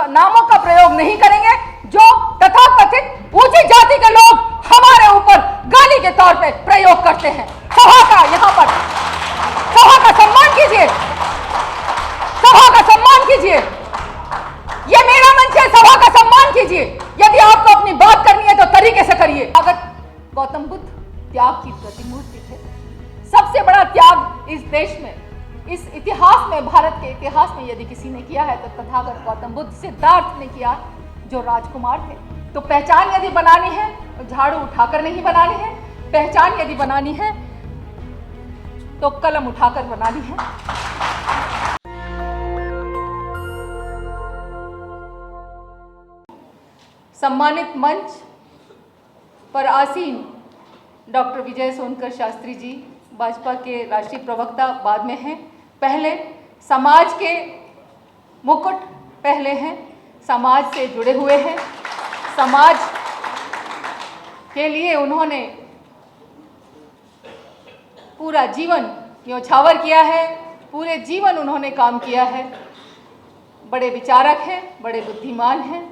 नामों का प्रयोग नहीं करेंगे जो तथाकथित ऊंची जाति के लोग हमारे ऊपर गाली के तौर पे प्रयोग करते हैं। सभा का यहाँ पर सभा का सम्मान कीजिए, सभा का सम्मान कीजिए। ये मेरा मंच है, सभा का सम्मान कीजिए। यदि आपको अपनी बात करनी है तो तरीके से करिए। अगर गौतम बुद्ध त्याग की प्रतिमूर्ति थे, सबसे बड़ा त्याग इस देश में, इस इतिहास में, भारत के इतिहास में यदि किसी ने किया है तो तथागत गौतम बुद्ध सिद्धार्थ ने किया, जो राजकुमार थे। तो पहचान यदि बनानी है तो झाड़ू उठाकर नहीं बनानी है, पहचान यदि बनानी है तो कलम उठाकर बनानी है। सम्मानित मंच पर आसीन डॉक्टर विजय सोनकर शास्त्री जी, भाजपा के राष्ट्रीय प्रवक्ता बाद में हैं। पहले समाज के मुकुट पहले हैं, समाज से जुड़े हुए हैं, समाज के लिए उन्होंने पूरा जीवन न्योछावर किया है, पूरे जीवन उन्होंने काम किया है। बड़े विचारक हैं, बड़े बुद्धिमान हैं,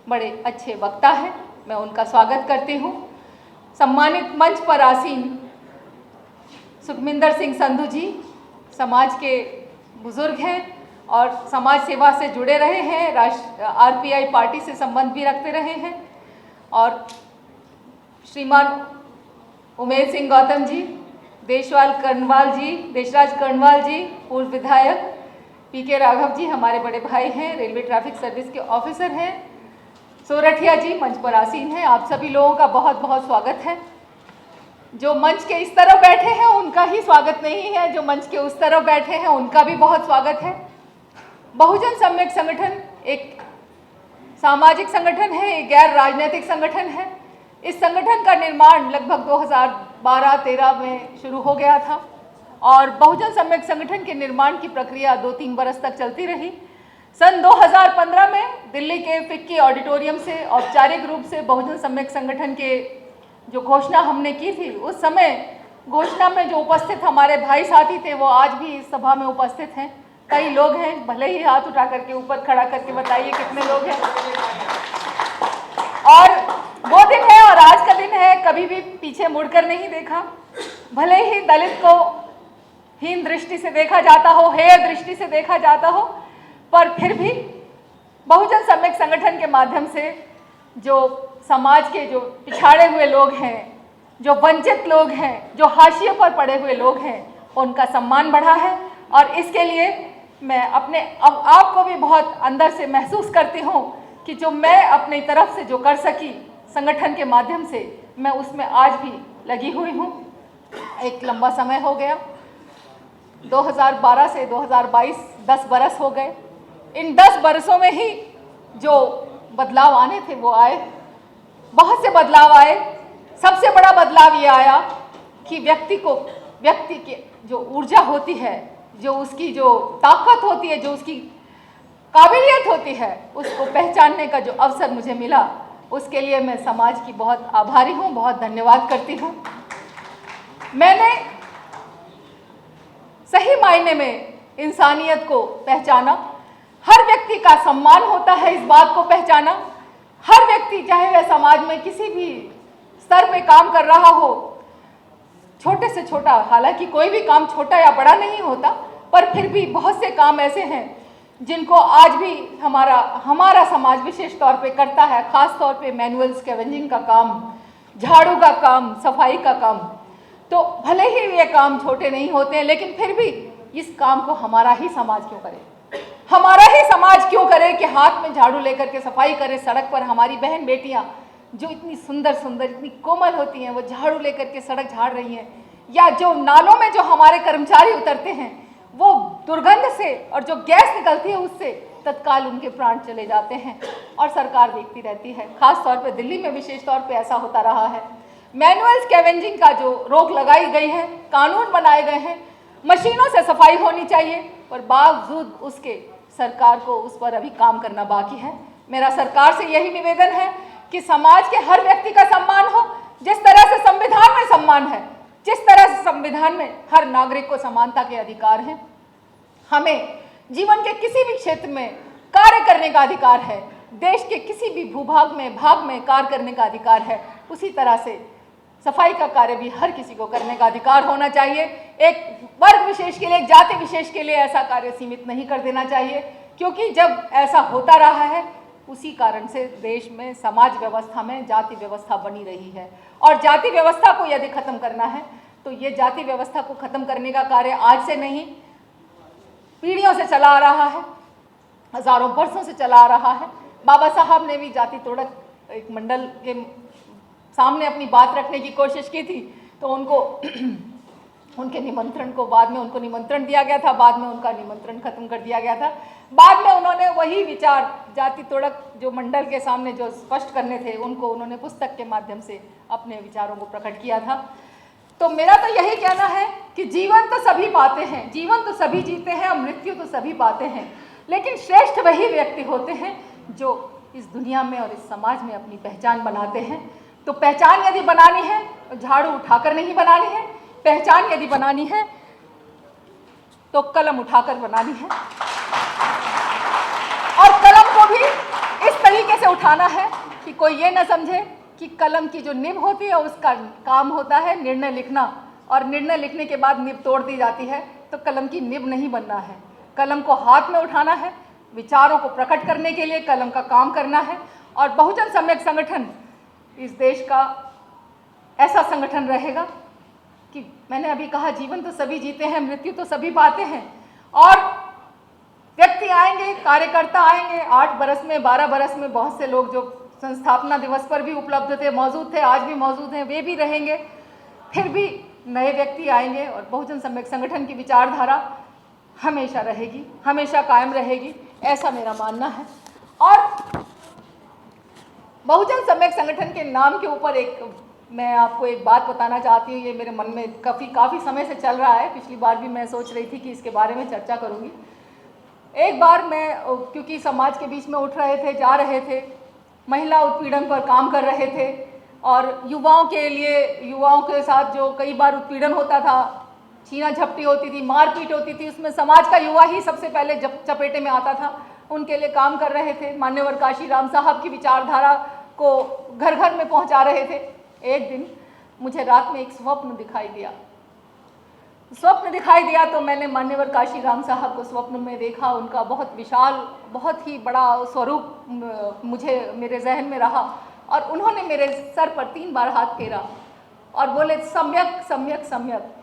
बड़े अच्छे वक्ता हैं। मैं उनका स्वागत करती हूँ। सम्मानित मंच पर आसीन सुखमिंदर सिंह संधू जी, समाज के बुजुर्ग हैं और समाज सेवा से जुड़े रहे हैं, आरपीआई पार्टी से संबंध भी रखते रहे हैं। और श्रीमान उमेश सिंह गौतम जी, देशराज कर्णवाल जी, पूर्व विधायक, पीके राघव जी हमारे बड़े भाई हैं, रेलवे ट्रैफिक सर्विस के ऑफिसर हैं, सोरठिया जी मंच पर आसीन हैं। आप सभी लोगों का बहुत बहुत स्वागत है। जो मंच के इस तरफ बैठे हैं उनका ही स्वागत नहीं है, जो मंच के उस तरफ बैठे हैं उनका भी बहुत स्वागत है। बहुजन सम्यक संगठन एक सामाजिक संगठन है, एक गैर राजनीतिक संगठन है। इस संगठन का निर्माण लगभग 2012-13 में शुरू हो गया था और बहुजन सम्यक संगठन के निर्माण की प्रक्रिया 2-3 बरस तक चलती रही। सन 2015 में दिल्ली के फिक्की ऑडिटोरियम से औपचारिक रूप से बहुजन सम्यक संगठन के जो घोषणा हमने की थी, उस समय घोषणा में जो उपस्थित हमारे भाई साथी थे वो आज भी इस सभा में उपस्थित हैं। कई लोग हैं, भले ही हाथ उठा करके ऊपर खड़ा करके बताइए कितने लोग हैं। और वो दिन है और आज का दिन है, कभी भी पीछे मुड़कर नहीं देखा। भले ही दलित को हीन दृष्टि से देखा जाता हो, हेय दृष्टि से देखा जाता हो, पर फिर भी बहुजन सम्यक संगठन के माध्यम से जो समाज के जो पिछाड़े हुए लोग हैं, जो वंचित लोग हैं, जो हाशिए पर पड़े हुए लोग हैं, उनका सम्मान बढ़ा है। और इसके लिए मैं अपने आप को भी बहुत अंदर से महसूस करती हूँ कि जो मैं अपनी तरफ से जो कर सकी संगठन के माध्यम से, मैं उसमें आज भी लगी हुई हूँ। एक लंबा समय हो गया, 2012 से 2022 10 बरस हो गए। इन 10 बरसों में ही जो बदलाव आने थे वो आए, बहुत से बदलाव आए। सबसे बड़ा बदलाव ये आया कि व्यक्ति की जो ऊर्जा होती है, जो उसकी जो ताकत होती है, जो उसकी काबिलियत होती है, उसको पहचानने का जो अवसर मुझे मिला, उसके लिए मैं समाज की बहुत आभारी हूँ, बहुत धन्यवाद करती हूँ। मैंने सही मायने में इंसानियत को पहचाना, हर व्यक्ति का सम्मान होता है, इस बात को पहचाना। हर व्यक्ति चाहे वह समाज में किसी भी स्तर में काम कर रहा हो, छोटे से छोटा, हालांकि कोई भी काम छोटा या बड़ा नहीं होता, पर फिर भी बहुत से काम ऐसे हैं जिनको आज भी हमारा समाज विशेष तौर पे करता है। खास तौर पे मैनुअल स्कैवेंजिंग का काम, झाड़ू का काम, सफाई का काम। तो भले ही ये काम छोटे नहीं होते हैं, लेकिन फिर भी इस काम को हमारा ही समाज क्यों करे, हमारा ही समाज क्यों करे कि हाथ में झाड़ू लेकर के सफाई करे। सड़क पर हमारी बहन बेटियां जो इतनी सुंदर सुंदर, इतनी कोमल होती हैं, वो झाड़ू लेकर के सड़क झाड़ रही हैं। या जो नालों में जो हमारे कर्मचारी उतरते हैं, वो दुर्गंध से और जो गैस निकलती है उससे तत्काल उनके प्राण चले जाते हैं और सरकार देखती रहती है। खास तौर पे दिल्ली में विशेष तौर पे ऐसा होता रहा है। मैनुअल स्कैवेंजिंग का जो रोक लगाई गई है, कानून बनाए गए हैं, मशीनों से सफाई होनी चाहिए, पर बावजूद उसके सरकार को उस पर अभी काम करना बाकी है। मेरा सरकार से यही निवेदन है कि समाज के हर व्यक्ति का सम्मान हो, जिस तरह से संविधान में सम्मान है, जिस तरह से संविधान में हर नागरिक को समानता के अधिकार हैं। हमें जीवन के किसी भी क्षेत्र में कार्य करने का अधिकार है, देश के किसी भी भूभाग में भाग में कार्य करने का अधिकार है, उसी तरह से सफाई का कार्य भी हर किसी को करने का अधिकार होना चाहिए। एक वर्ग विशेष के लिए, एक जाति विशेष के लिए ऐसा कार्य सीमित नहीं कर देना चाहिए, क्योंकि जब ऐसा होता रहा है उसी कारण से देश में समाज व्यवस्था में जाति व्यवस्था बनी रही है। और जाति व्यवस्था को यदि खत्म करना है तो ये जाति व्यवस्था को खत्म करने का कार्य आज से नहीं, पीढ़ियों से चला आ रहा है, हजारों वर्षों से चला आ रहा है। बाबा साहब ने भी जाति तोड़क एक मंडल के सामने अपनी बात रखने की कोशिश की थी, तो उनको उनके निमंत्रण को बाद में उनको निमंत्रण दिया गया था, बाद में उनका निमंत्रण खत्म कर दिया गया था। बाद में उन्होंने वही विचार जाति तोड़क जो मंडल के सामने जो स्पष्ट करने थे, उनको उन्होंने पुस्तक के माध्यम से अपने विचारों को प्रकट किया था। तो मेरा तो यही कहना है कि जीवन तो सभी पाते हैं, जीवन तो सभी जीते हैं और मृत्यु तो सभी पाते हैं, लेकिन श्रेष्ठ वही व्यक्ति होते हैं जो इस दुनिया में और इस समाज में अपनी पहचान बनाते हैं। तो पहचान यदि बनानी है तो झाड़ू उठाकर नहीं बनानी है, पहचान यदि बनानी है तो कलम उठाकर बनानी है, और कलम को भी इस तरीके से उठाना है कि कोई ये न समझे कि कलम की जो निब होती है उसका काम होता है निर्णय लिखना, और निर्णय लिखने के बाद निब तोड़ दी जाती है, तो कलम की निब नहीं बनना है। कलम को हाथ में उठाना है, विचारों को प्रकट करने के लिए कलम का काम करना है। और बहुजन सम्यक संगठन इस देश का ऐसा संगठन रहेगा कि मैंने अभी कहा, जीवन तो सभी जीते हैं, मृत्यु तो सभी पाते हैं। और व्यक्ति आएंगे, कार्यकर्ता आएंगे, 8 बरस में 12 बरस में बहुत से लोग जो संस्थापना दिवस पर भी उपलब्ध थे, मौजूद थे, आज भी मौजूद हैं, वे भी रहेंगे, फिर भी नए व्यक्ति आएंगे, और बहुजन सम्यक संगठन की विचारधारा हमेशा रहेगी, हमेशा कायम रहेगी, ऐसा मेरा मानना है। और बहुजन सम्यक संगठन के नाम के ऊपर मैं आपको एक बात बताना चाहती हूँ, ये मेरे मन में काफ़ी समय से चल रहा है। पिछली बार भी मैं सोच रही थी कि इसके बारे में चर्चा करूँगी। एक बार मैं, क्योंकि समाज के बीच में उठ रहे थे, जा रहे थे, महिला उत्पीड़न पर काम कर रहे थे, और युवाओं के लिए, युवाओं के साथ जो कई बार उत्पीड़न होता था, छीना झपटी होती थी, मारपीट होती थी, उसमें समाज का युवा ही सबसे पहले चपेटे में आता था, उनके लिए काम कर रहे थे। मान्यवर काशीराम साहब की विचारधारा को घर घर में पहुंचा रहे थे। एक दिन मुझे रात में एक स्वप्न दिखाई दिया, तो मैंने मान्यवर काशीराम साहब को स्वप्न में देखा। उनका बहुत विशाल, बहुत ही बड़ा स्वरूप मेरे जहन में रहा, और उन्होंने मेरे सर पर 3 बार हाथ फेरा और बोले, सम्यक सम्यक सम्यक।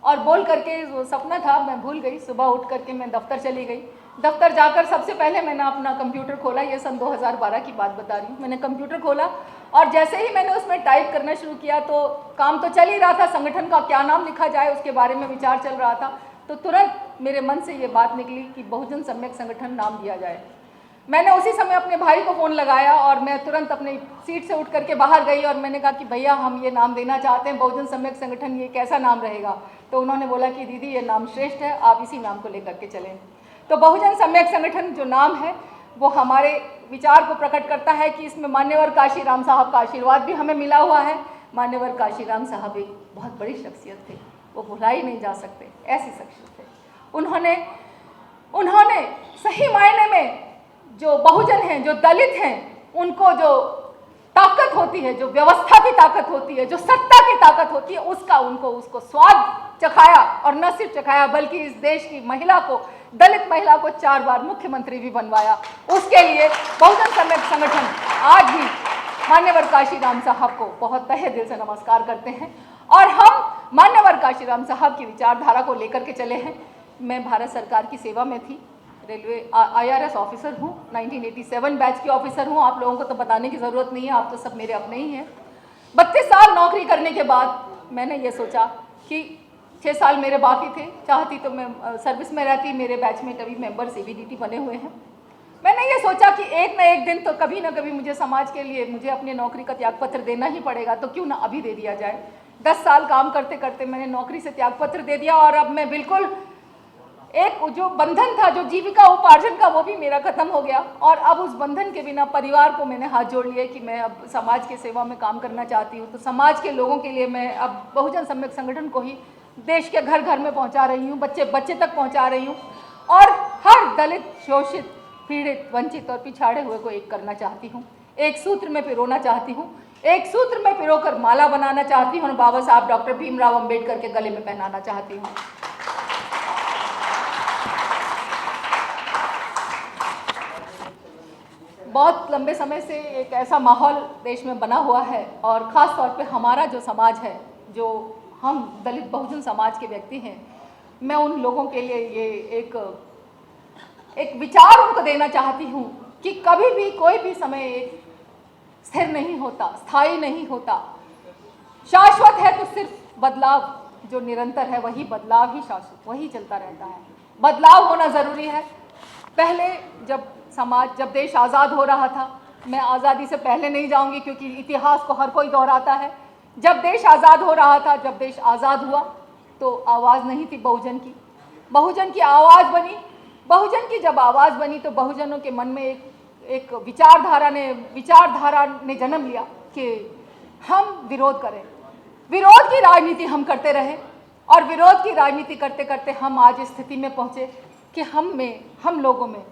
और बोल करके, वो सपना था, मैं भूल गई। सुबह उठ करके मैं दफ्तर चली गई। दफ्तर जाकर सबसे पहले मैंने अपना कंप्यूटर खोला, ये सन 2012 की बात बता रही हूँ। मैंने कंप्यूटर खोला और जैसे ही मैंने उसमें टाइप करना शुरू किया, तो काम तो चल ही रहा था, संगठन का क्या नाम लिखा जाए उसके बारे में विचार चल रहा था। तो तुरंत मेरे मन से ये बात निकली कि बहुजन सम्यक संगठन नाम दिया जाए। मैंने उसी समय अपने भाई को फ़ोन लगाया और मैं तुरंत अपनी सीट से उठ करके बाहर गई और मैंने कहा कि भैया, हम ये नाम देना चाहते हैं, बहुजन सम्यक संगठन, ये कैसा नाम रहेगा? तो उन्होंने बोला कि दीदी, ये नाम श्रेष्ठ है, आप इसी नाम को लेकर के चलें। तो बहुजन सम्यक संगठन जो नाम है वो हमारे विचार को प्रकट करता है कि इसमें मान्यवर काशीराम साहब का आशीर्वाद भी हमें मिला हुआ है। मान्यवर काशीराम साहब एक बहुत बड़ी शख्सियत थे, वो भुलाई नहीं जा सकते, ऐसी शख्सियत थे। उन्होंने सही मायने में जो बहुजन हैं, जो दलित हैं, उनको जो ताकत होती है, जो व्यवस्था की ताकत होती है, जो सत्ता की ताकत होती है, उसको स्वाद चखाया, और न सिर्फ चखाया बल्कि इस देश की महिला को, दलित महिला को 4 बार मुख्यमंत्री भी बनवाया। उसके लिए बहुजन सम्यक संगठन आज भी मान्यवर काशीराम साहब को बहुत तहे दिल से नमस्कार करते हैं, और हम मान्यवर काशीराम साहब की विचारधारा को लेकर के चले हैं। मैं भारत सरकार की सेवा में थी, रेलवे IRS ऑफिसर हूँ, 1987 बैच की ऑफिसर हूँ। आप लोगों को तो बताने की ज़रूरत नहीं है, आप तो सब मेरे अपने ही हैं। 32 साल नौकरी करने के बाद मैंने ये सोचा कि 6 साल मेरे बाकी थे, चाहती तो मैं सर्विस में रहती। मेरे बैच में कभी मेंबर CVDT बने हुए हैं। मैंने ये सोचा कि एक ना एक दिन तो कभी ना कभी मुझे समाज के लिए, मुझे अपनी नौकरी का त्यागपत्र देना ही पड़ेगा, तो क्यों ना अभी दे दिया जाए। 10 साल काम करते करते मैंने नौकरी से त्यागपत्र दे दिया, और अब मैं बिल्कुल, एक जो बंधन था, जो जीविका उपार्जन का, वो भी मेरा खत्म हो गया। और अब उस बंधन के बिना परिवार को मैंने हाथ जोड़ लिए कि मैं अब समाज के सेवा में काम करना चाहती हूँ। तो समाज के लोगों के लिए मैं अब बहुजन सम्यक संगठन को ही देश के घर घर में पहुँचा रही हूँ, बच्चे बच्चे तक पहुँचा रही हूँ, और हर दलित, शोषित, पीड़ित, वंचित और पिछाड़े हुए को एक करना चाहती हूँ, एक सूत्र में पिरोना चाहती हूँ, एक सूत्र में पिरोकर माला बनाना चाहती हूँ और बाबा साहब डॉक्टर भीमराव अंबेडकर के गले में पहनाना चाहती हूँ। बहुत लंबे समय से एक ऐसा माहौल देश में बना हुआ है और ख़ास तौर पे हमारा जो समाज है, जो हम दलित बहुजन समाज के व्यक्ति हैं, मैं उन लोगों के लिए ये एक विचार उनको देना चाहती हूँ कि कभी भी कोई भी समय एक स्थिर नहीं होता, स्थायी नहीं होता, शाश्वत है तो सिर्फ बदलाव जो निरंतर है वही बदलाव ही शाश्वत, वही चलता रहता है। बदलाव होना ज़रूरी है। पहले जब देश आज़ाद हो रहा था, मैं आज़ादी से पहले नहीं जाऊंगी क्योंकि इतिहास को हर कोई दोहराता है। जब देश आज़ाद हो रहा था, जब देश आज़ाद हुआ तो आवाज़ नहीं थी बहुजन की, बहुजन की आवाज़ बनी। बहुजन की जब आवाज़ बनी तो बहुजनों के मन में एक विचारधारा ने जन्म लिया कि हम विरोध करें। विरोध की राजनीति हम करते रहे और विरोध की राजनीति करते करते हम आज इस स्थिति में पहुँचे कि हम लोगों में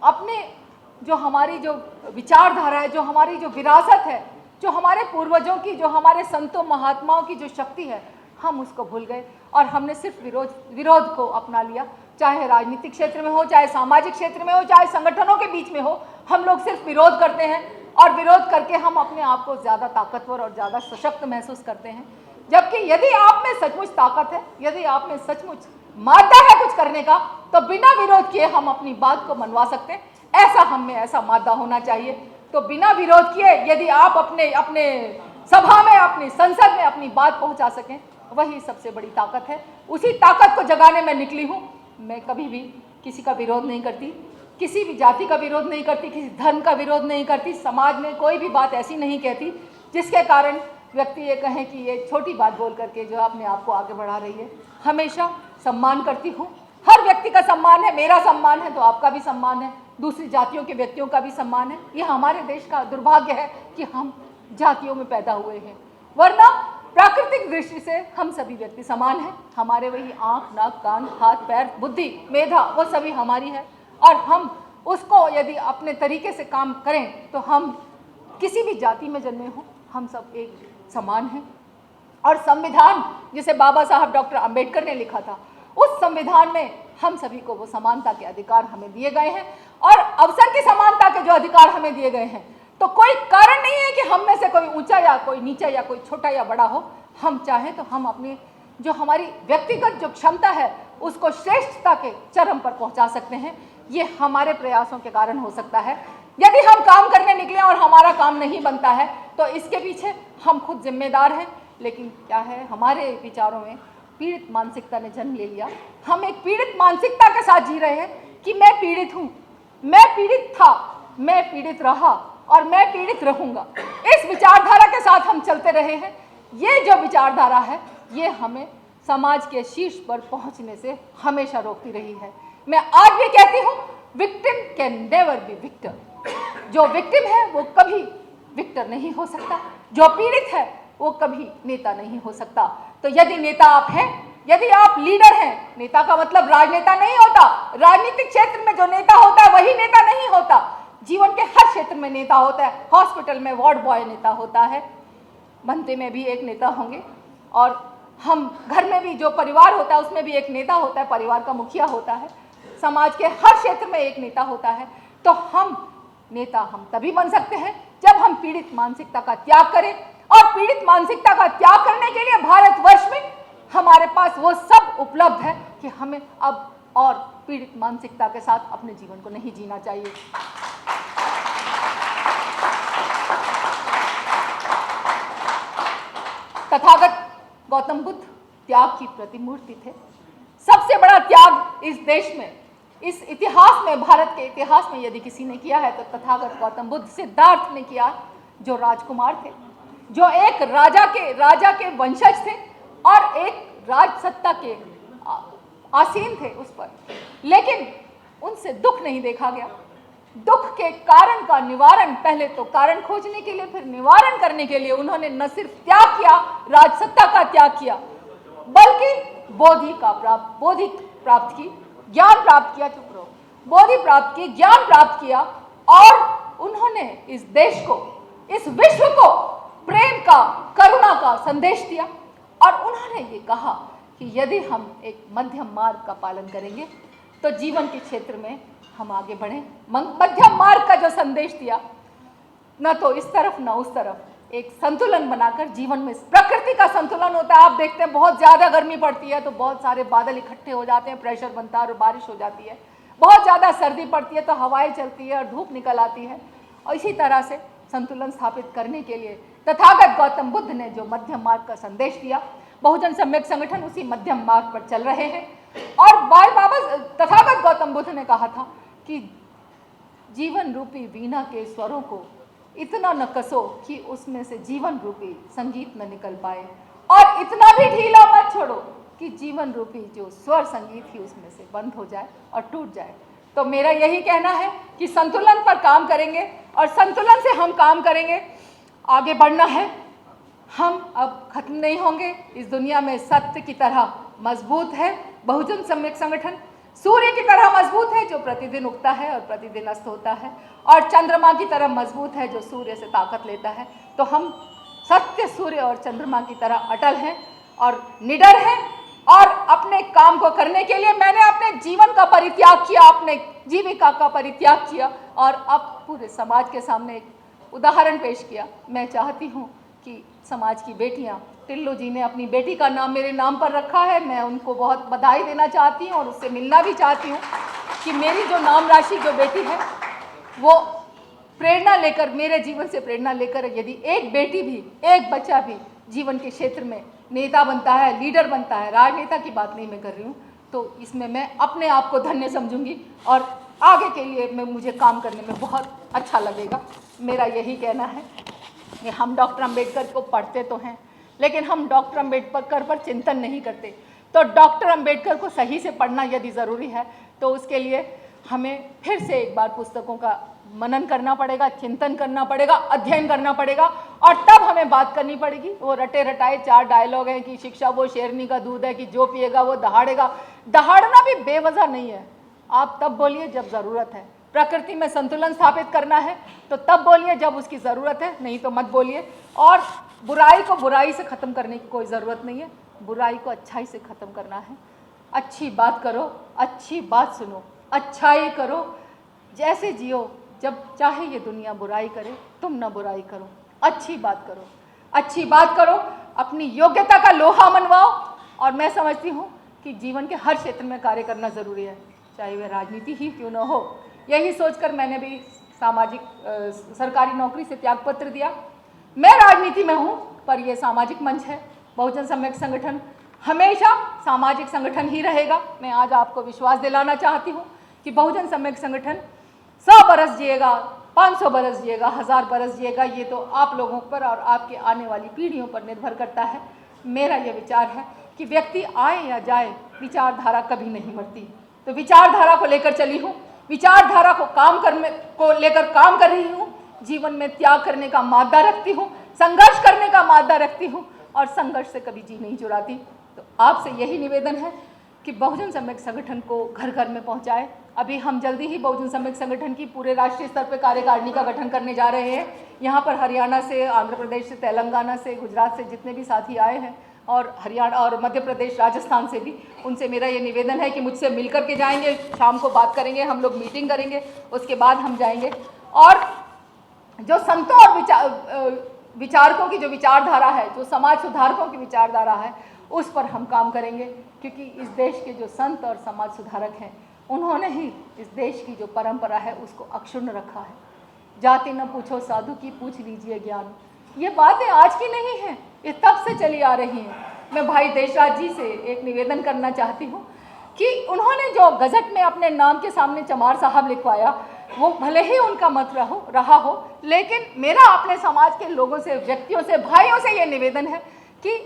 अपने जो हमारी जो विचारधारा है, जो हमारी जो विरासत है, जो हमारे पूर्वजों की, जो हमारे संतों महात्माओं की जो शक्ति है, हम उसको भूल गए और हमने सिर्फ विरोध को अपना लिया। चाहे राजनीतिक क्षेत्र में हो, चाहे सामाजिक क्षेत्र में हो, चाहे संगठनों के बीच में हो, हम लोग सिर्फ विरोध करते हैं और विरोध करके हम अपने आप को ज़्यादा ताकतवर और ज़्यादा सशक्त महसूस करते हैं। जबकि यदि आप में सचमुच ताकत है, यदि आप में सचमुच मादा है कुछ करने का, तो बिना विरोध किए हम अपनी बात को मनवा सकते हैं। ऐसा हम में ऐसा मादा होना चाहिए। तो बिना विरोध किए यदि आप अपने सभा में, अपनी संसद में अपनी बात पहुंचा सकें, वही सबसे बड़ी ताकत है। उसी ताकत को जगाने में निकली हूँ। मैं कभी भी किसी का विरोध नहीं करती, किसी भी जाति का विरोध नहीं करती, किसी धर्म का विरोध नहीं करती। समाज में कोई भी बात ऐसी नहीं कहती जिसके कारण व्यक्ति ये कहें कि ये छोटी बात बोल करके जो अपने आप को आगे बढ़ा रही है। हमेशा सम्मान करती हूँ, हर व्यक्ति का सम्मान है। मेरा सम्मान है तो आपका भी सम्मान है, दूसरी जातियों के व्यक्तियों का भी सम्मान है। ये हमारे देश का दुर्भाग्य है कि हम जातियों में पैदा हुए हैं, वरना प्राकृतिक दृष्टि से हम सभी व्यक्ति समान हैं। हमारे वही आँख, नाक, कान, हाथ, पैर, बुद्धि, मेधा, वो सभी हमारी है और हम उसको यदि अपने तरीके से काम करें तो हम किसी भी जाति में जन्मे हों, हम सब एक समान हैं। और संविधान जिसे बाबा साहब डॉक्टर अंबेडकर ने लिखा था, उस संविधान में हम सभी को वो समानता के अधिकार हमें दिए गए हैं और अवसर की समानता के जो अधिकार हमें दिए गए हैं, तो कोई कारण नहीं है कि हम में से कोई ऊंचा या कोई नीचा या कोई छोटा या बड़ा हो। हम चाहें तो हम अपनी जो हमारी व्यक्तिगत जो क्षमता है उसको श्रेष्ठता के चरम पर पहुंचा सकते हैं। ये हमारे प्रयासों के कारण हो सकता है। यदि हम काम करने निकले और हमारा काम नहीं बनता है तो इसके पीछे हम खुद जिम्मेदार हैं। लेकिन क्या है, हमारे विचारों में पीड़ित मानसिकता ने जन्म ले लिया। हम एक पीड़ित मानसिकता के साथ जी रहे हैं कि मैं पीड़ित हूँ, मैं पीड़ित था, मैं पीड़ित रहा और मैं पीड़ित रहूँगा। इस विचारधारा के साथ हम चलते रहे हैं। ये जो विचारधारा है ये हमें समाज के शीर्ष पर पहुँचने से हमेशा रोकती रही है। मैं आज भी कहती हूँ, victim can never be victor. जो विक्टिम है वो कभी विक्टर नहीं हो सकता, जो पीड़ित है वो कभी नेता नहीं हो सकता। तो यदि नेता आप हैं, यदि आप लीडर हैं, नेता का मतलब राजनेता नहीं होता। राजनीतिक क्षेत्र में जो नेता होता है वही नेता नहीं होता। जीवन के हर क्षेत्र में नेता होता है। हॉस्पिटल में वार्ड बॉय नेता होता है, बनते में भी एक नेता होंगे, और हम घर में भी जो परिवार होता है उसमें भी एक नेता होता है, परिवार का मुखिया होता है। समाज के हर क्षेत्र में एक नेता होता है। तो हम नेता हम तभी बन सकते हैं जब हम पीड़ित मानसिकता का त्याग करें, और पीड़ित मानसिकता का त्याग करने के लिए भारतवर्ष में हमारे पास वो सब उपलब्ध है कि हमें अब और पीड़ित मानसिकता के साथ अपने जीवन को नहीं जीना चाहिए। तथागत गौतम बुद्ध त्याग की प्रतिमूर्ति थे। सबसे बड़ा त्याग इस देश में, इस इतिहास में, भारत के इतिहास में यदि किसी ने किया है तो तथागत गौतम बुद्ध, सिद्धार्थ ने किया, जो राजकुमार थे, जो एक राजा के वंशज थे और एक राज सत्ता के आसीन थे उस पर, लेकिन उनसे दुख नहीं देखा गया। दुख के कारण का निवारण, पहले तो कारण खोजने के लिए फिर निवारण करने के लिए उन्होंने न सिर्फ त्याग किया, राजसत्ता का त्याग किया, बल्कि बोधि प्राप्त की, ज्ञान प्राप्त किया। चुप रहो। बोधि प्राप्त की, ज्ञान प्राप्त किया और उन्होंने इस देश को, इस विश्व को प्रेम का, करुणा का संदेश दिया। और उन्होंने ये कहा कि यदि हम एक मध्यम मार्ग का पालन करेंगे तो जीवन के क्षेत्र में हम आगे बढ़ें। मध्यम मार्ग का जो संदेश दिया, न तो इस तरफ न उस तरफ, एक संतुलन बनाकर जीवन में, प्रकृति का संतुलन होता है। आप देखते हैं बहुत ज़्यादा गर्मी पड़ती है तो बहुत सारे बादल इकट्ठे हो जाते हैं, प्रेशर बनता है और बारिश हो जाती है। बहुत ज़्यादा सर्दी पड़ती है तो हवाएं चलती है और धूप निकल आती है। और इसी तरह से संतुलन स्थापित करने के लिए तथागत गौतम बुद्ध ने जो मध्यम मार्ग का संदेश दिया, बहुजन सम्यक संगठन उसी मध्यम मार्ग पर चल रहे हैं। और बाबा तथागत गौतम बुद्ध ने कहा था कि जीवन रूपी वीणा के स्वरों को इतना न कसो कि उसमें से जीवन रूपी संगीत न निकल पाए, और इतना भी ढीला मत छोड़ो कि जीवन रूपी जो स्वर संगीत ही उसमें से बंद हो जाए और टूट जाए। तो मेरा यही कहना है कि संतुलन पर काम करेंगे और संतुलन से हम काम करेंगे, आगे बढ़ना है। हम अब खत्म नहीं होंगे। इस दुनिया में सत्य की तरह मजबूत है बहुजन सम्यक संगठन, सूर्य की तरह मजबूत है जो प्रतिदिन उगता है और प्रतिदिन अस्त होता है, और चंद्रमा की तरह मजबूत है जो सूर्य से ताकत लेता है। तो हम सत्य, सूर्य और चंद्रमा की तरह अटल हैं और निडर हैं। और अपने काम को करने के लिए मैंने अपने जीवन का परित्याग किया, अपने जीविका का परित्याग किया और अब पूरे समाज के सामने एक उदाहरण पेश किया। मैं चाहती हूँ कि समाज की बेटियाँ, टिल्लू जी ने अपनी बेटी का नाम मेरे नाम पर रखा है, मैं उनको बहुत बधाई देना चाहती हूँ और उससे मिलना भी चाहती हूँ कि मेरी जो नाम राशि जो बेटी है वो प्रेरणा लेकर, मेरे जीवन से प्रेरणा लेकर, यदि एक बेटी भी, एक बच्चा भी जीवन के क्षेत्र में नेता बनता है, लीडर बनता है, राजनेता की बात नहीं मैं कर रही हूँ, तो इसमें मैं अपने आप को धन्य समझूंगी और आगे के लिए मुझे काम करने में बहुत अच्छा लगेगा। मेरा यही कहना है कि हम डॉक्टर अंबेडकर को पढ़ते तो हैं, लेकिन हम डॉक्टर अंबेडकर पर चिंतन नहीं करते। तो डॉक्टर अंबेडकर को सही से पढ़ना यदि ज़रूरी है तो उसके लिए हमें फिर से एक बार पुस्तकों का मनन करना पड़ेगा, चिंतन करना पड़ेगा, अध्ययन करना पड़ेगा, और तब हमें बात करनी पड़ेगी। वो रटे रटाए 4 डायलॉग हैं कि शिक्षा वो शेरनी का दूध है, कि जो पिएगा वो दहाड़ेगा। दहाड़ना भी बेवजह नहीं है। आप तब बोलिए जब ज़रूरत है। प्रकृति में संतुलन स्थापित करना है तो तब बोलिए जब उसकी ज़रूरत है, नहीं तो मत बोलिए। और बुराई को बुराई से ख़त्म करने की कोई ज़रूरत नहीं है, बुराई को अच्छाई से ख़त्म करना है। अच्छी बात करो, अच्छी बात सुनो, अच्छाई करो, जैसे जियो। जब चाहे ये दुनिया बुराई करे, तुम ना बुराई करो, अच्छी बात करो, अच्छी बात करो, अपनी योग्यता का लोहा मनवाओ। और मैं समझती हूँ कि जीवन के हर क्षेत्र में कार्य करना ज़रूरी है, चाहे वह राजनीति ही क्यों न हो। यही सोचकर मैंने भी सामाजिक सरकारी नौकरी से त्यागपत्र दिया। मैं राजनीति में हूँ पर यह सामाजिक मंच है। बहुजन सम्यक संगठन हमेशा सामाजिक संगठन ही रहेगा। मैं आज आपको विश्वास दिलाना चाहती हूँ कि बहुजन सम्यक संगठन 100 बरस जिएगा, 500 बरस जिएगा, 1000 बरस जिएगा, ये तो आप लोगों पर और आपके आने वाली पीढ़ियों पर निर्भर करता है। मेरा ये विचार है कि व्यक्ति आए या जाए, विचारधारा कभी नहीं मरती। तो विचारधारा को लेकर चली हूँ, विचारधारा को लेकर काम कर रही हूँ, जीवन में त्याग करने का मादा रखती हूँ, संघर्ष करने का मादा रखती हूँ और संघर्ष से कभी जी नहीं चुराती। तो आपसे यही निवेदन है कि बहुजन सम्यक संगठन को घर घर में पहुँचाए। अभी हम जल्दी ही बहुजन सम्यक संगठन की पूरे राष्ट्रीय स्तर पर कार्यकारिणी का गठन करने जा रहे हैं। यहाँ पर हरियाणा से, आंध्र प्रदेश से, तेलंगाना से, गुजरात से जितने भी साथी आए हैं और हरियाणा और मध्य प्रदेश, राजस्थान से भी, उनसे मेरा ये निवेदन है कि मुझसे मिल कर के जाएंगे। शाम को बात करेंगे, हम लोग मीटिंग करेंगे, उसके बाद हम जाएंगे। और जो संतों और विचारकों की जो विचारधारा है, जो समाज सुधारकों की विचारधारा है, उस पर हम काम करेंगे। क्योंकि इस देश के जो संत और समाज सुधारक हैं, उन्होंने ही इस देश की जो परंपरा है उसको अक्षुण्ण रखा है। जाति न पूछो साधु की, पूछ लीजिए ज्ञान। ये बातें आज की नहीं हैं, ये तब से चली आ रही हैं। मैं भाई देशराज जी से एक निवेदन करना चाहती हूँ कि उन्होंने जो गजट में अपने नाम के सामने चमार साहब लिखवाया, वो भले ही उनका मत रहा हो, लेकिन मेरा अपने समाज के लोगों से, व्यक्तियों से, भाइयों से ये निवेदन है कि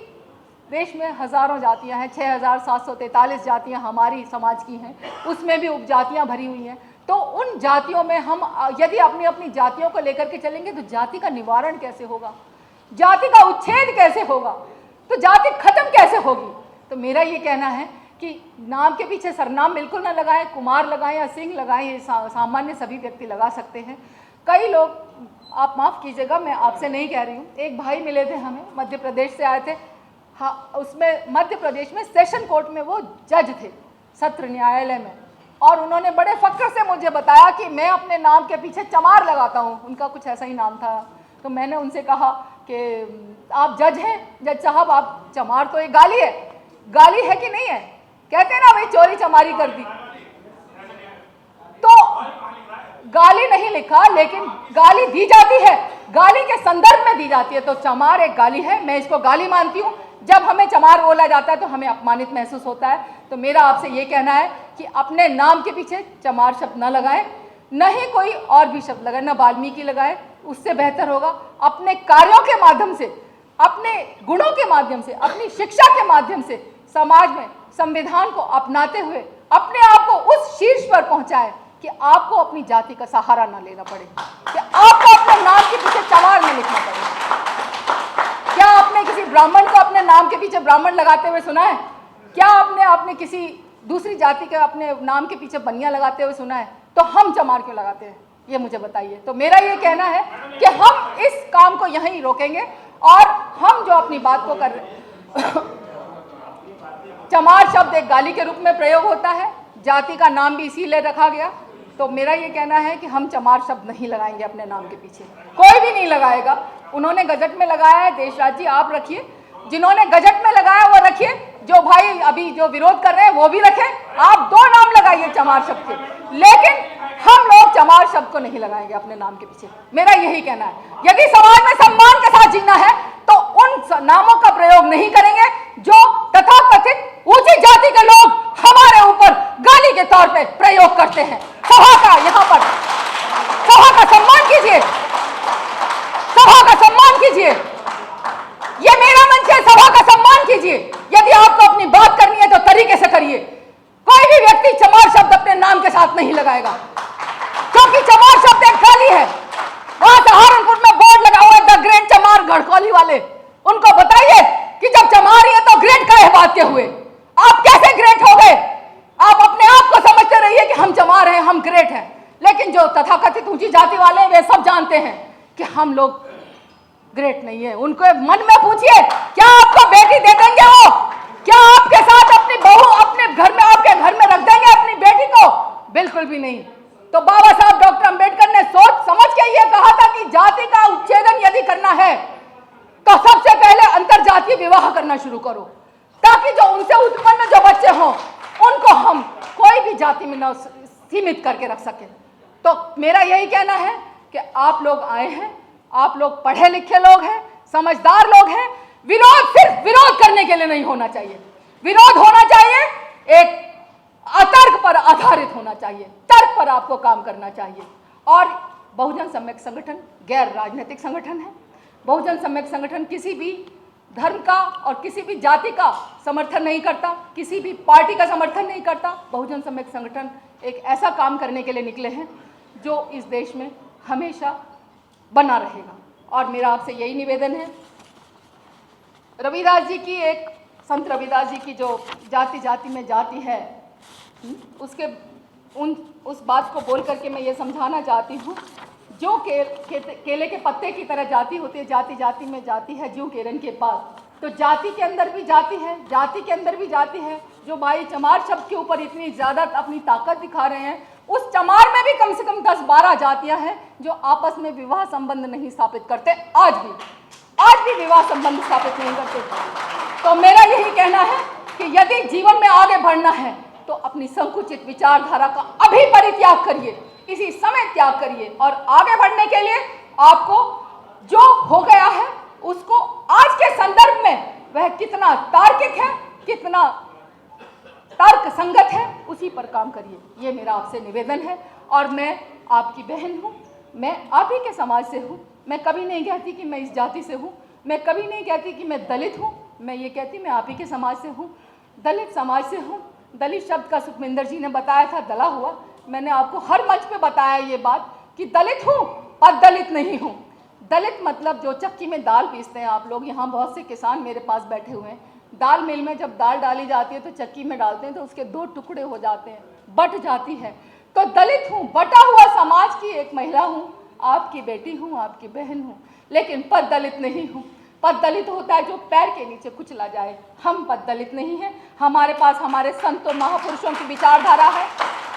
देश में हज़ारों जातियां हैं, 6743 जातियां हमारी समाज की हैं, उसमें भी उपजातियां भरी हुई हैं। तो उन जातियों में हम यदि अपनी अपनी जातियों को लेकर के चलेंगे तो जाति का निवारण कैसे होगा, जाति का उच्छेद कैसे होगा, तो जाति खत्म कैसे होगी। तो मेरा ये कहना है कि नाम के पीछे सरनाम बिल्कुल ना लगाएं, कुमार लगाएं या सिंह लगाएं, ये सामान्य सभी व्यक्ति लगा सकते हैं। कई लोग, आप माफ़ कीजिएगा, मैं आपसे नहीं कह रही हूँ, एक भाई मिले थे हमें, मध्य प्रदेश से आए थे। हाँ, उसमें मध्य प्रदेश में सेशन कोर्ट में वो जज थे, सत्र न्यायालय में, और उन्होंने बड़े फक्र से मुझे बताया कि मैं अपने नाम के पीछे चमार लगाता हूँ। उनका कुछ ऐसा ही नाम था। तो मैंने उनसे कहा कि आप जज हैं, जज साहब, आप चमार तो एक गाली है, गाली है कि नहीं है? कहते हैं ना भाई चोरी चमारी कर दी। तो गाली नहीं लिखा, लेकिन गाली दी जाती है, गाली के संदर्भ में दी जाती है। तो चमार एक गाली है, मैं इसको गाली मानती हूँ। जब हमें चमार बोला जाता है तो हमें अपमानित महसूस होता है। तो मेरा आपसे ये कहना है कि अपने नाम के पीछे चमार शब्द न लगाएं, न ही कोई और भी शब्द लगाएं, न वाल्मीकि लगाएं, उससे बेहतर होगा अपने कार्यों के माध्यम से, अपने गुणों के माध्यम से, अपनी शिक्षा के माध्यम से समाज में संविधान को अपनाते हुए अपने आप को उस शीर्ष पर पहुंचाए कि आपको अपनी जाति का सहारा ना लेना पड़े, कि आपको अपने नाम के पीछे चमार में लिखना पड़े। क्या आपने किसी ब्राह्मण को अपने नाम के पीछे ब्राह्मण लगाते हुए सुना है? क्या आपने किसी दूसरी जाति के अपने नाम के पीछे बनिया लगाते हुए सुना है? तो हम चमार क्यों लगाते हैं, ये मुझे बताइए। तो मेरा ये कहना है कि हम इस काम को यहीं रोकेंगे, और हम जो अपनी बात को कर रहे चमार शब्द एक गाली के रूप में प्रयोग होता है, जाति का नाम भी इसीलिए रखा गया। तो मेरा ये कहना है कि हम चमार शब्द नहीं लगाएंगे अपने नाम के पीछे, कोई भी नहीं लगाएगा। उन्होंने गजट में लगाया है, देशराज जी आप रखिए, जिन्होंने गजट में लगाया वो रखिए, जो भाई अभी जो विरोध कर रहे हैं वो भी रखें। आप दो नाम लगाइए चमार शब्द के, लेकिन हम लोग चमार शब्द को नहीं लगाएंगे अपने नाम के पीछे। मेरा यही कहना है। यदि समाज में सम्मान के साथ जीना है तो उन नामों का प्रयोग नहीं करेंगे जो तथाकथित ऊंची जाति के लोग हमारे ऊपर गाली के तौर पे प्रयोग करते हैं। सभा का यहाँ पर सभा का सम्मान कीजिए, सभा का सम्मान कीजिए, ये मेरा मंच है, सभा का सम्मान कीजिए। यदि आपको अपनी बात करनी है तो तरीके से करिए। कोई भी व्यक्ति चमार शब्द अपने नाम के साथ नहीं लगाएगा, क्योंकि चमार शब्द एक गाली है। वहां सहारनपुर में बोर्ड लगा हुआ है, द ग्रेट चमार, गढ़कौली वाले, उनको बताइए कि जब चमार ही है तो ग्रेट का है बात के हुए, आप कैसे ग्रेट हो गए? आप अपने आप को समझते रहिए कि हम चमार हैं, हम ग्रेट हैं, लेकिन जो तथाकथित ऊंची जाति वाले वे सब जानते हैं कि हम लोग ग्रेट नहीं है। उनको मन में पूछिए, क्या आपको बेटी दे देंगे वो? क्या आपके साथ अपनी बहू अपने घर में, आपके घर में रख देंगे अपनी बेटी को? बिल्कुल भी नहीं। तो बाबा साहब डॉक्टर अंबेडकर ने सोच समझ के ये कहा था कि जाति का उच्छेदन यदि करना है तो सबसे पहले अंतरजातीय विवाह करना शुरू करो, ताकि जो उनसे उत्पन्न जो बच्चे हों उनको हम कोई भी जाति में न सीमित करके रख सकें। तो मेरा यही कहना है कि आप लोग आए हैं, आप लोग पढ़े लिखे लोग हैं, समझदार लोग हैं। विरोध सिर्फ विरोध करने के लिए नहीं होना चाहिए, विरोध होना चाहिए एक अतर्क पर आधारित होना चाहिए, तर्क पर आपको काम करना चाहिए। और बहुजन सम्यक संगठन गैर राजनीतिक संगठन है। बहुजन सम्यक संगठन किसी भी धर्म का और किसी भी जाति का समर्थन नहीं करता, किसी भी पार्टी का समर्थन नहीं करता। बहुजन सम्यक संगठन एक ऐसा काम करने के लिए निकले हैं जो इस देश में हमेशा बना रहेगा। और मेरा आपसे यही निवेदन है, रविदास जी की एक संत रविदास जी की जो जाति जाति में जाति है, उसके उस बात को बोल करके मैं ये समझाना चाहती हूँ, जो केले के पत्ते की तरह जाति होती है, जाति जाति में जाति है, ज्यों केरन के पास। तो जाति के अंदर भी जाति है, जाति के अंदर भी जाति है। जो भाई चमार शब्द के ऊपर इतनी ज़्यादा अपनी ताकत दिखा रहे हैं, उस चमार में भी कम से कम 10-12 जातियां हैं जो आपस में विवाह संबंध नहीं स्थापित करते। आज भी विवाह संबंध स्थापित नहीं करते। तो मेरा यही कहना है कि यदि जीवन में आगे बढ़ना है तो अपनी संकुचित विचारधारा का अभी परित्याग करिए, इसी समय त्याग करिए, और आगे बढ़ने के लिए आपको जो हो गया है उसको आज के संदर्भ में वह कितना तार्किक है, कितना तर्क संगत है, उसी पर काम करिए। ये मेरा आपसे निवेदन है। और मैं आपकी बहन हूँ, मैं आप ही के समाज से हूँ। मैं कभी नहीं कहती कि मैं इस जाति से हूँ, मैं कभी नहीं कहती कि मैं दलित हूँ, मैं ये कहती मैं आप ही के समाज से हूँ, दलित समाज से हूँ। दलित शब्द का सुखविंदर जी ने बताया था दला हुआ, मैंने आपको हर मंच पे बताया ये बात कि दलित हूँ पर दलित नहीं हूँ। दलित मतलब जो चक्की में दाल पीसते हैं आप लोग, यहाँ बहुत से किसान मेरे पास बैठे हुए हैं, दाल मिल में जब दाल डाली जाती है तो चक्की में डालते हैं तो उसके 2 टुकड़े हो जाते हैं, बट जाती है। तो दलित हूँ, बटा हुआ समाज की एक महिला हूँ, आपकी बेटी हूँ, आपकी बहन हूँ, लेकिन पद दलित नहीं हूँ। पद दलित होता है जो पैर के नीचे कुचला जाए। हम पद दलित नहीं हैं। हमारे पास हमारे संतों महापुरुषों की विचारधारा है,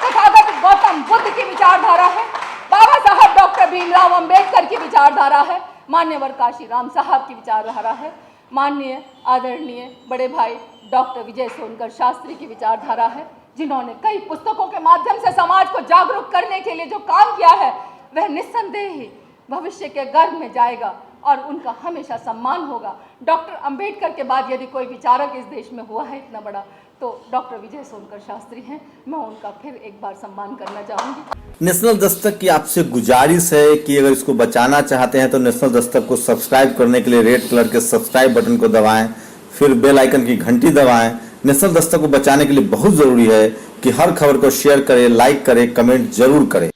तथागत गौतम बुद्ध की विचारधारा है, बाबा साहब डॉक्टर भीमराव अंबेडकर की विचारधारा है, मान्यवर काशीराम साहब की विचारधारा है, माननीय आदरणीय बड़े भाई डॉक्टर विजय सोनकर शास्त्री की विचारधारा है, जिन्होंने कई पुस्तकों के माध्यम से समाज को जागरूक करने के लिए जो काम किया है वह निस्संदेह ही भविष्य के गर्भ में जाएगा और उनका हमेशा सम्मान होगा। डॉक्टर अंबेडकर के बाद यदि कोई विचारक इस देश में हुआ है इतना बड़ा तो डॉक्टर विजय सोनकर शास्त्री हैं। मैं उनका फिर एक बार सम्मान करना चाहूँगी। नेशनल दस्तक की आपसे गुजारिश है कि अगर इसको बचाना चाहते हैं तो नेशनल दस्तक को सब्सक्राइब करने के लिए रेड कलर के सब्सक्राइब बटन को दबाएं, फिर बेल आइकन की घंटी दबाएं। नेशनल दस्तक को बचाने के लिए बहुत ज़रूरी है कि हर खबर को शेयर करें, लाइक करें, कमेंट जरूर करें।